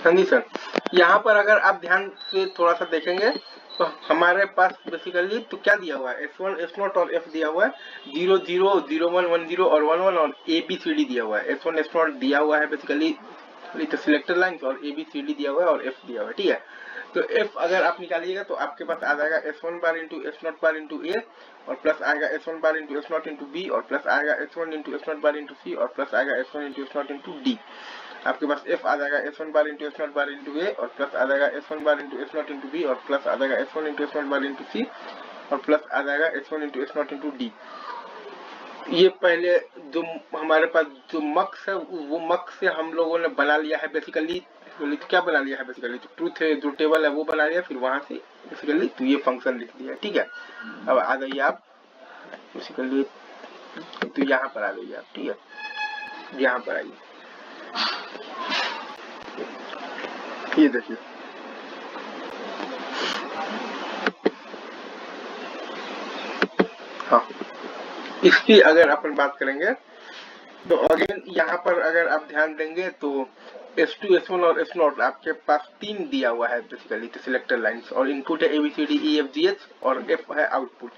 हाँ जी सर, यहाँ पर अगर आप ध्यान से थोड़ा सा देखेंगे तो हमारे पास बेसिकली तो क्या दिया हुआ है, S1 S0 और F दिया हुआ है, 0 0 0 1 1 0 और 1 1 और ABCD दिया हुआ है। S1 S0 दिया हुआ है बेसिकली सिलेक्टर लाइन्स और ABCD दिया हुआ है और F दिया हुआ है, ठीक है। तो F अगर आप निकालिएगा तो आपके पास आ जाएगा S1 bar into S0 bar into A और प्लस आएगा S1 bar into S0 into B और प्लस आएगा S1 into S0 bar into C और प्लस आएगा S1 into S0 into D। आपके पास F आ जाएगा S1 bar into S0 bar into A और plus आ जाएगा S1 bar into S0 into B और प्लस आ जाएगा S1 into S0 bar into C और प्लस आ जाएगा S1 into S0 into D। ये पहले जो हमारे पास जो मक्स है वो मक्स से हम लोगों ने बना लिया है बेसिकली, तो क्या बना लिया है बेसिकली, तो ट्रूथ है जो टेबल है वो बना लिया, फिर वहां से बेसिकली तो ये फंक्शन लिख दिया, ठीक है। अब आ जाइए आप बेसिकली, तो यहाँ पर आ जाइए आप, ठीक है, यहाँ पर आइए, ये देखिए हाँ, इसकी अगर अपन बात करेंगे तो अगेन यहाँ पर अगर आप ध्यान देंगे तो S2 S1 और S0 आपके पास 3 दिया हुआ है बेसिकली तो सिलेक्टर लाइंस, और इनपुट है ABCDEFGH और F है आउटपुट।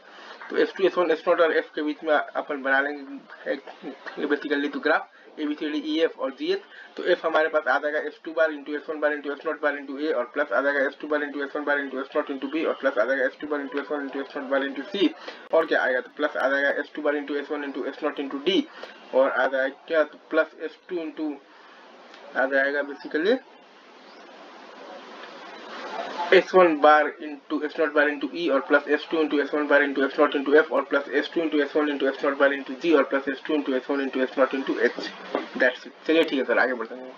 तो S2 S1 S0 और F के बीच में अपन बना लेंगे बेसिकली तो ग्राफ ABCDEF और GH। तो F हमारे पास आ जाएगा S2 bar into S1 bar into S0 bar into A और प्लस आ जाएगा S2 bar into S1 bar into S0 into B और प्लस आ जाएगा S2 bar into S1 into S0 bar into C और क्या आएगा तो प्लस आ जाएगा S2 bar into S1 into S0 into D और आ जाएगा क्या तो प्लस S2 इंटू आ जाएगा basically S1 bar into S0 bar into E और plus S2 into S1 bar into S0 into F और plus S2 into S1 into S0 bar into G और plus S2 into S1 into S0 into H। That's it. चलिए ठीक है sir, आगे बढ़ते हैं।